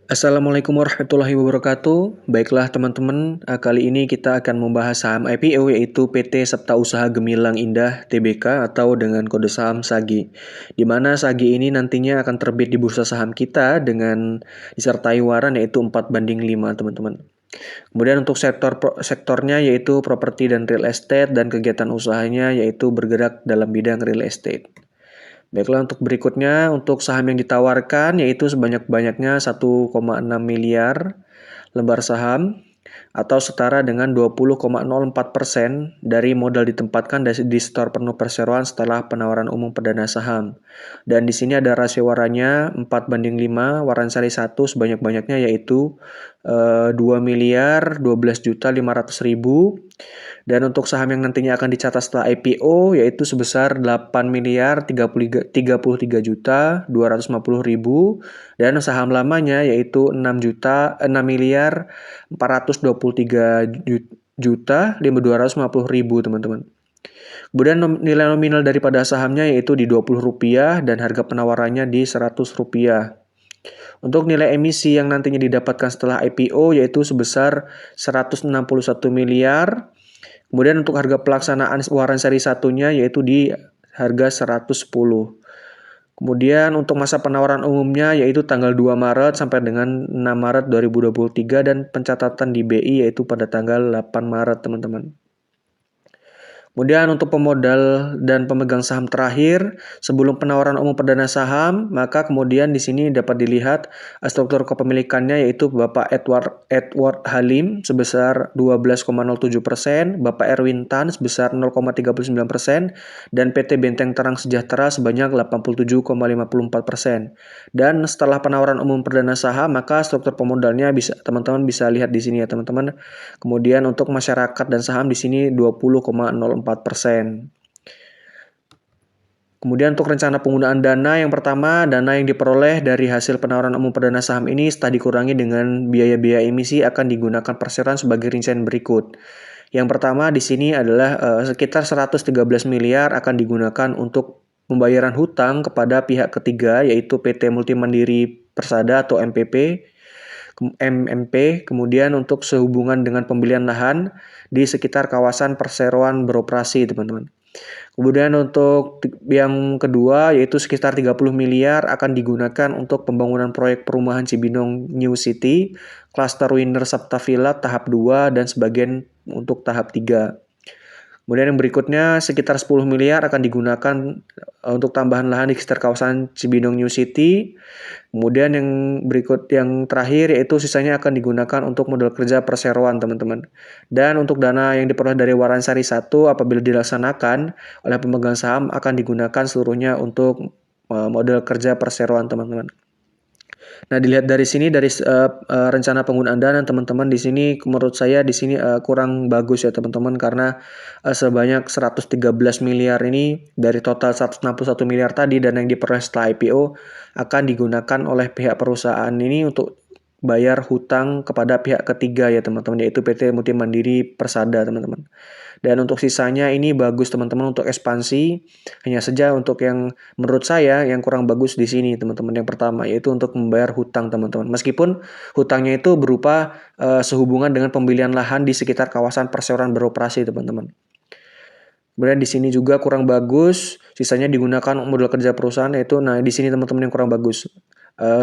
Assalamualaikum warahmatullahi wabarakatuh. Baiklah teman-teman, kali ini kita akan membahas saham IPO yaitu PT Septa Usaha Gemilang Indah Tbk atau dengan kode saham SAGI. Di mana SAGI ini nantinya akan terbit di bursa saham kita dengan disertai waran yaitu 4:5 teman-teman. Kemudian untuk sektornya yaitu properti dan real estate dan kegiatan usahanya yaitu bergerak dalam bidang real estate. Baiklah untuk berikutnya, untuk saham yang ditawarkan yaitu sebanyak-banyaknya 1,6 miliar lembar saham atau setara dengan 20,04% dari modal ditempatkan di store penuh perseroan setelah penawaran umum perdana saham. Dan di sini ada rasio warannya 4:5, waran seri 1 sebanyak-banyaknya yaitu 2.012.500.000. Dan untuk saham yang nantinya akan dicatat setelah IPO yaitu sebesar 8.033.250.000 dan saham lamanya yaitu 6.423.250.000 teman-teman. Kemudian nilai nominal daripada sahamnya yaitu di Rp20 dan harga penawarannya di Rp100. Untuk nilai emisi yang nantinya didapatkan setelah IPO yaitu sebesar 161 miliar. Kemudian untuk harga pelaksanaan waran seri satunya yaitu di harga 110. Kemudian untuk masa penawaran umumnya yaitu tanggal 2 Maret sampai dengan 6 Maret 2023 dan pencatatan di BI yaitu pada tanggal 8 Maret teman-teman. Kemudian untuk pemodal dan pemegang saham terakhir sebelum penawaran umum perdana saham, maka kemudian di sini dapat dilihat struktur kepemilikannya yaitu Bapak Edward Halim sebesar 12,07%, Bapak Erwin Tan sebesar 0,39% dan PT Benteng Terang Sejahtera sebanyak 87,54%. Dan setelah penawaran umum perdana saham, maka struktur pemodalnya teman-teman bisa lihat di sini ya teman-teman. Kemudian untuk masyarakat dan saham di sini 20,04%. Kemudian untuk rencana penggunaan dana, yang pertama dana yang diperoleh dari hasil penawaran umum perdana saham ini setelah dikurangi dengan biaya-biaya emisi akan digunakan perseroan sebagai rincian berikut. Yang pertama di sini adalah sekitar 113 miliar akan digunakan untuk pembayaran hutang kepada pihak ketiga yaitu PT Multi Mandiri Persada atau MMP. Kemudian untuk sehubungan dengan pembelian lahan di sekitar kawasan perseroan beroperasi, teman-teman. Kemudian untuk yang kedua yaitu sekitar 30 miliar akan digunakan untuk pembangunan proyek perumahan Cibinong New City, Cluster Winner Sabta Villa tahap 2 dan sebagian untuk tahap 3. Kemudian yang berikutnya sekitar 10 miliar akan digunakan untuk tambahan lahan di sekitar kawasan Cibinong New City. Kemudian yang terakhir yaitu sisanya akan digunakan untuk modal kerja perseroan teman-teman. Dan untuk dana yang diperoleh dari waran sari 1 apabila dilaksanakan oleh pemegang saham akan digunakan seluruhnya untuk modal kerja perseroan teman-teman. Nah, dilihat dari sini dari rencana penggunaan dana teman-teman di sini menurut saya di sini kurang bagus ya teman-teman karena sebanyak 113 miliar ini dari total 161 miliar tadi dan yang diperoleh setelah IPO akan digunakan oleh pihak perusahaan ini untuk bayar hutang kepada pihak ketiga ya teman-teman yaitu PT Multi Mandiri Persada teman-teman. Dan untuk sisanya ini bagus teman-teman untuk ekspansi. Hanya saja untuk yang menurut saya yang kurang bagus di sini teman-teman. Yang pertama yaitu untuk membayar hutang teman-teman. Meskipun hutangnya itu berupa sehubungan dengan pembelian lahan di sekitar kawasan perseroan beroperasi teman-teman. Kemudian di sini juga kurang bagus, sisanya digunakan modal kerja perusahaan yaitu di sini teman-teman yang kurang bagus.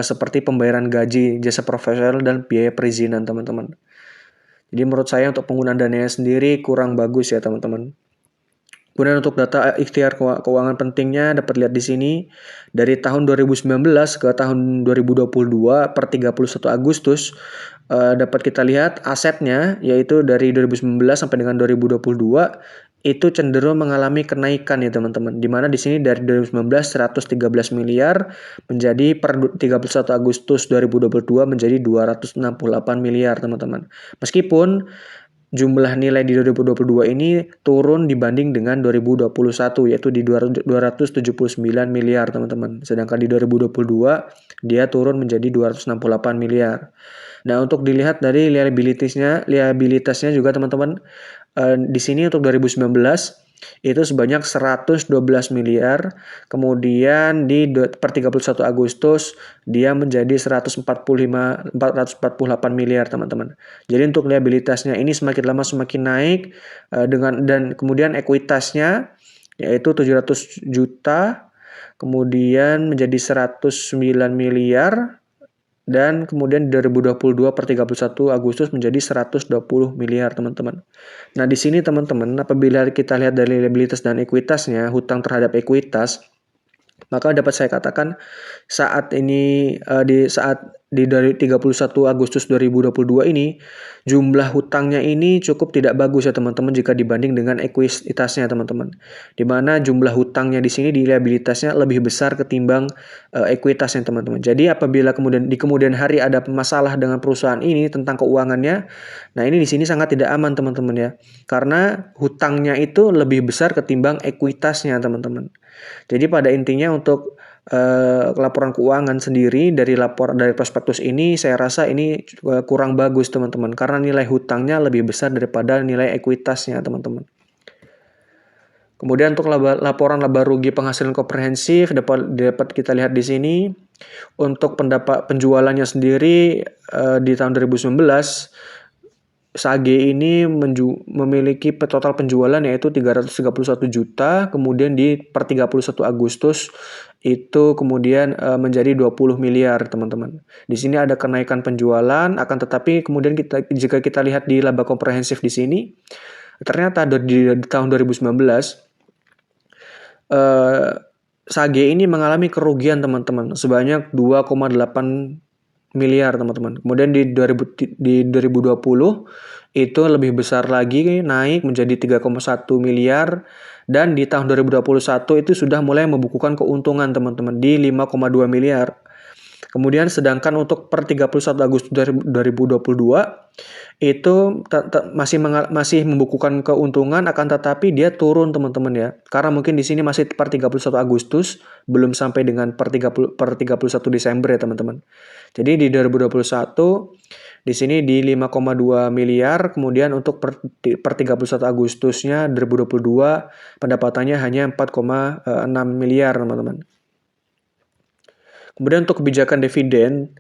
Seperti pembayaran gaji, jasa profesional dan biaya perizinan teman-teman. Jadi menurut saya untuk penggunaan dananya sendiri kurang bagus ya teman-teman. Kemudian untuk data ikhtiar keuangan pentingnya dapat lihat di sini dari tahun 2019 ke tahun 2022 per 31 Agustus dapat kita lihat asetnya yaitu dari 2019 sampai dengan 2022 itu cenderung mengalami kenaikan ya teman-teman. Di mana di sini dari 2019 113 miliar menjadi per 31 Agustus 2022 menjadi 268 miliar teman-teman. Meskipun jumlah nilai di 2022 ini turun dibanding dengan 2021 yaitu di 279 miliar teman-teman. Sedangkan di 2022 dia turun menjadi 268 miliar. Nah, untuk dilihat dari liabilitasnya juga teman-teman di sini untuk 2019 itu sebanyak 112 miliar. Kemudian per 31 Agustus dia menjadi 448 miliar, teman-teman. Jadi untuk liabilitasnya ini semakin lama semakin naik dan kemudian ekuitasnya yaitu 700 juta, kemudian menjadi 109 miliar, dan kemudian di 2022 per 31 Agustus menjadi 120 miliar, teman-teman. Nah, di sini teman-teman, apabila kita lihat dari liabilitas dan ekuitasnya, hutang terhadap ekuitas, maka dapat saya katakan saat ini dari 31 Agustus 2022 ini jumlah hutangnya ini cukup tidak bagus ya teman-teman jika dibanding dengan ekuitasnya, teman-teman. Di mana jumlah hutangnya di sini di liabilitasnya lebih besar ketimbang ekuitasnya, teman-teman. Jadi apabila di kemudian hari ada masalah dengan perusahaan ini tentang keuangannya, nah ini di sini sangat tidak aman, teman-teman ya. Karena hutangnya itu lebih besar ketimbang ekuitasnya, teman-teman. Jadi pada intinya untuk laporan keuangan sendiri dari prospektus ini saya rasa ini kurang bagus, teman-teman, karena nilai hutangnya lebih besar daripada nilai ekuitasnya, teman-teman. Kemudian untuk laporan laba rugi penghasilan komprehensif dapat kita lihat di sini. Untuk penjualannya sendiri di tahun 2019 SAG ini memiliki total penjualan yaitu 331 juta, kemudian per 31 Agustus itu kemudian menjadi 20 miliar, teman-teman. Di sini ada kenaikan penjualan, akan tetapi kemudian jika kita lihat di laba komprehensif di sini, ternyata di tahun 2019 SAG ini mengalami kerugian, teman-teman, sebanyak 2,8 miliar, teman-teman. Kemudian di 2020 itu lebih besar lagi, naik menjadi 3,1 miliar, dan di tahun 2021 itu sudah mulai membukukan keuntungan, teman-teman, di 5,2 miliar. Kemudian sedangkan untuk per 31 Agustus 2022 itu masih membukukan keuntungan, akan tetapi dia turun, teman-teman ya. Karena mungkin di sini masih per 31 Agustus belum sampai dengan per 31 Desember ya, teman-teman. Jadi di 2021 di sini di 5,2 miliar, kemudian untuk per 31 Agustusnya 2022 pendapatannya hanya 4,6 miliar, teman-teman. Kemudian untuk kebijakan dividen,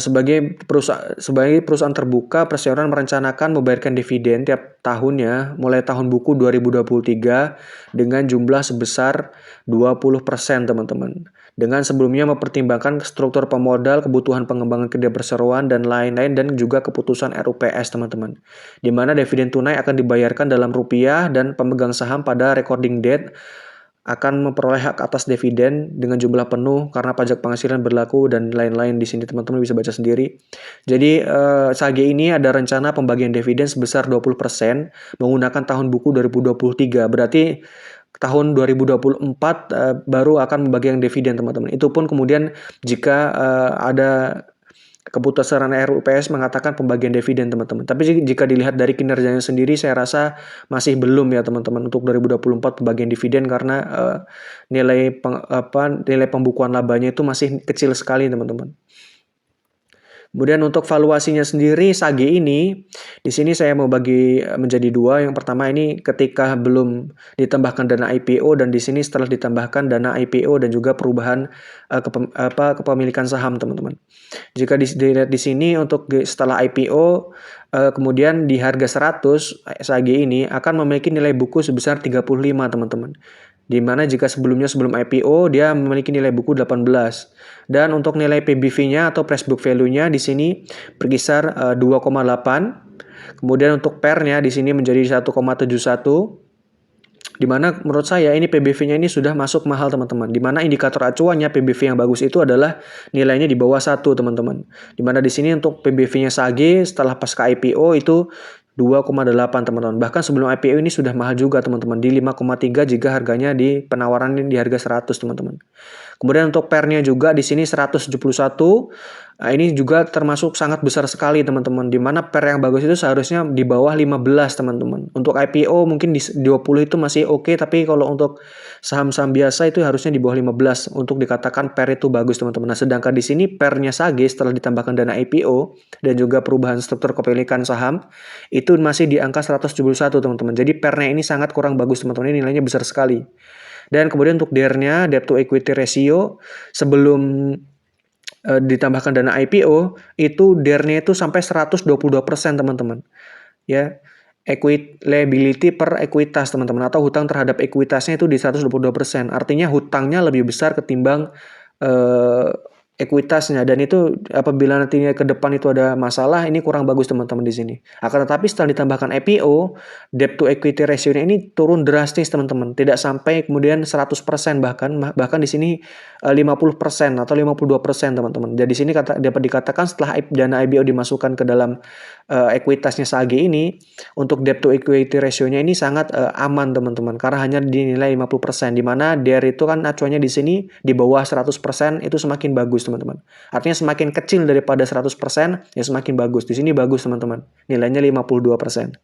sebagai perusahaan terbuka, perseroan merencanakan membayarkan dividen tiap tahunnya mulai tahun buku 2023 dengan jumlah sebesar 20%, teman-teman. Dengan sebelumnya mempertimbangkan struktur pemodal, kebutuhan pengembangan kerja perseroan, dan lain-lain, dan juga keputusan RUPS, teman-teman. Di mana dividen tunai akan dibayarkan dalam rupiah dan pemegang saham pada recording date akan memperoleh hak atas dividen dengan jumlah penuh karena pajak penghasilan berlaku dan lain-lain. Di sini teman-teman bisa baca sendiri. Jadi SAG ini ada rencana pembagian dividen sebesar 20% menggunakan tahun buku 2023. Berarti tahun 2024 baru akan membagikan dividen, teman-teman. Itu pun kemudian jika ada keputusan RUPS mengatakan pembagian dividen, teman-teman. Tapi jika dilihat dari kinerjanya sendiri, saya rasa masih belum ya, teman-teman, untuk 2024 pembagian dividen karena nilai pembukuan labanya itu masih kecil sekali, teman-teman. Kemudian untuk valuasinya sendiri SAG ini, di sini saya mau bagi menjadi dua. Yang pertama ini ketika belum ditambahkan dana IPO, dan di sini setelah ditambahkan dana IPO dan juga perubahan kepemilikan saham, teman-teman. Jika dilihat di sini untuk setelah IPO, kemudian di harga 100 SAG ini akan memiliki nilai buku sebesar 35, teman-teman. Di mana jika sebelum IPO dia memiliki nilai buku 18. Dan untuk nilai PBV-nya atau price book value-nya di sini berkisar 2,8. Kemudian untuk PER-nya di sini menjadi 1,71. Di mana menurut saya ini PBV-nya ini sudah masuk mahal, teman-teman. Di mana indikator acuannya PBV yang bagus itu adalah nilainya di bawah 1, teman-teman. Di mana di sini untuk PBV-nya SAG setelah pasca IPO itu 2,8, teman-teman. Bahkan sebelum IPO ini sudah mahal juga, teman-teman, di 5,3 jika harganya di penawaran di harga 100, teman-teman. Kemudian untuk PER-nya juga di sini 171, Nah, ini juga termasuk sangat besar sekali teman-teman, di mana PER yang bagus itu seharusnya di bawah 15 teman-teman. Untuk IPO mungkin di 20 itu masih oke, tapi kalau untuk saham-saham biasa itu harusnya di bawah 15 untuk dikatakan PER itu bagus teman-teman. Nah, sedangkan di sini PER-nya Sage setelah ditambahkan dana IPO dan juga perubahan struktur kepemilikan saham itu masih di angka 171 teman-teman. Jadi PER-nya ini sangat kurang bagus teman-teman, ini nilainya besar sekali. Dan kemudian untuk DER-nya, debt to equity ratio, sebelum ditambahkan dana IPO, itu DER-nya itu sampai 122% teman-teman. Ya, liability per ekuitas teman-teman, atau hutang terhadap ekuitasnya itu di 122%. Artinya hutangnya lebih besar ketimbang ekuitasnya, dan itu apabila nantinya ke depan itu ada masalah, ini kurang bagus teman-teman di sini. Akan tetapi setelah ditambahkan IPO, debt to equity ratio-nya ini turun drastis teman-teman, tidak sampai kemudian 100%, bahkan di sini 50% atau 52% teman-teman. Jadi di sini dapat dikatakan setelah dana IPO dimasukkan ke dalam ekuitasnya Sage ini, untuk debt to equity ratio-nya ini sangat aman teman-teman, karena hanya dinilai 50%, di mana DER itu kan acuannya di sini di bawah 100%, itu semakin bagus teman-teman. Artinya semakin kecil daripada 100%, ya semakin bagus. Di sini bagus teman-teman, nilainya 52%.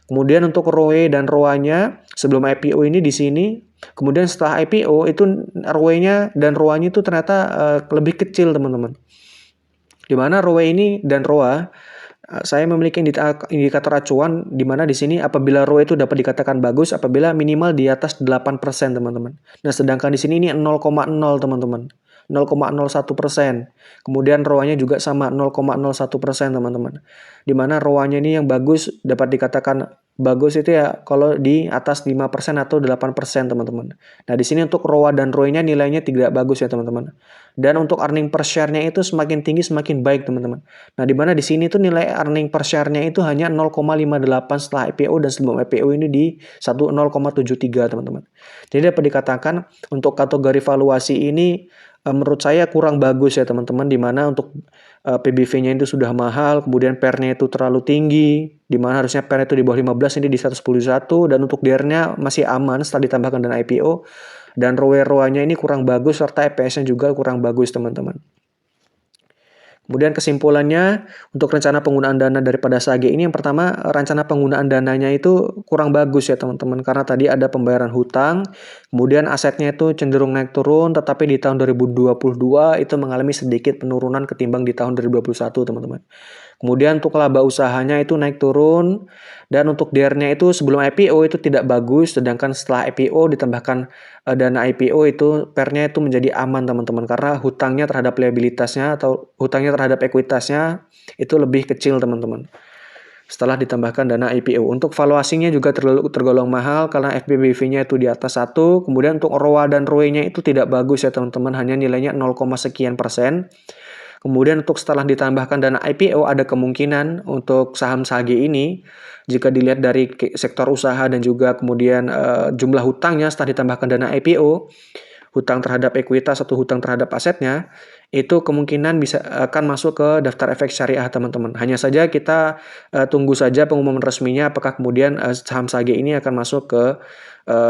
Kemudian untuk ROE dan ROA-nya sebelum IPO ini di sini, kemudian setelah IPO itu ROE-nya dan ROA-nya itu ternyata lebih kecil teman-teman. Di mana ROE ini dan ROA, saya memiliki indikator acuan di mana di sini apabila ROE itu dapat dikatakan bagus apabila minimal di atas 8% teman-teman. Nah, sedangkan di sini ini 0,0 teman-teman. 0,01%. Kemudian ROA-nya juga sama 0,01% teman-teman. Di mana ROA-nya ini yang bagus dapat dikatakan bagus itu ya kalau di atas 5% atau 8% teman-teman. Nah, di sini untuk ROA dan ROE-nya nilainya tidak bagus ya teman-teman. Dan untuk earning per share-nya itu semakin tinggi semakin baik teman-teman. Nah, di mana di sini tuh nilai earning per share-nya itu hanya 0,58 setelah IPO, dan sebelum IPO ini di 0,73 teman-teman. Jadi dapat dikatakan untuk kategori valuasi ini menurut saya kurang bagus ya teman-teman, di mana untuk PBV-nya itu sudah mahal, kemudian PER-nya itu terlalu tinggi, di mana harusnya PER itu di bawah 15, ini di 111, dan untuk DER-nya masih aman setelah ditambahkan dana IPO, dan ROE-ROA-nya ini kurang bagus, serta EPS-nya juga kurang bagus teman-teman. Kemudian kesimpulannya untuk rencana penggunaan dana daripada Sage ini, yang pertama rencana penggunaan dananya itu kurang bagus ya teman-teman, karena tadi ada pembayaran hutang, kemudian asetnya itu cenderung naik turun, tetapi di tahun 2022 itu mengalami sedikit penurunan ketimbang di tahun 2021 teman-teman. Kemudian untuk laba usahanya itu naik turun, dan untuk DER-nya itu sebelum IPO itu tidak bagus, sedangkan setelah IPO ditambahkan dana IPO itu PER-nya itu menjadi aman teman-teman, karena hutangnya terhadap liabilitasnya atau hutangnya terhadap ekuitasnya itu lebih kecil teman-teman setelah ditambahkan dana IPO. Untuk valuasinya juga tergolong mahal karena FBBV-nya itu di atas 1. Kemudian untuk ROA dan ROE-nya itu tidak bagus ya teman-teman, hanya nilainya 0, sekian persen. Kemudian untuk setelah ditambahkan dana IPO, ada kemungkinan untuk saham Sage ini, jika dilihat dari sektor usaha dan juga kemudian jumlah hutangnya setelah ditambahkan dana IPO, hutang terhadap ekuitas atau hutang terhadap asetnya, itu kemungkinan akan masuk ke daftar efek syariah teman-teman. Hanya saja kita tunggu saja pengumuman resminya apakah kemudian saham Sage ini akan masuk ke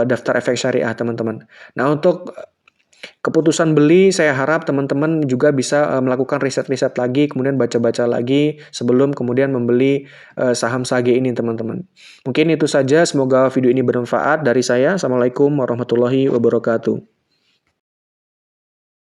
daftar efek syariah teman-teman. Nah, untuk keputusan beli, saya harap teman-teman juga bisa melakukan riset-riset lagi, kemudian baca-baca lagi sebelum kemudian membeli saham Sage ini teman-teman. Mungkin itu saja, semoga video ini bermanfaat dari saya. Assalamualaikum warahmatullahi wabarakatuh.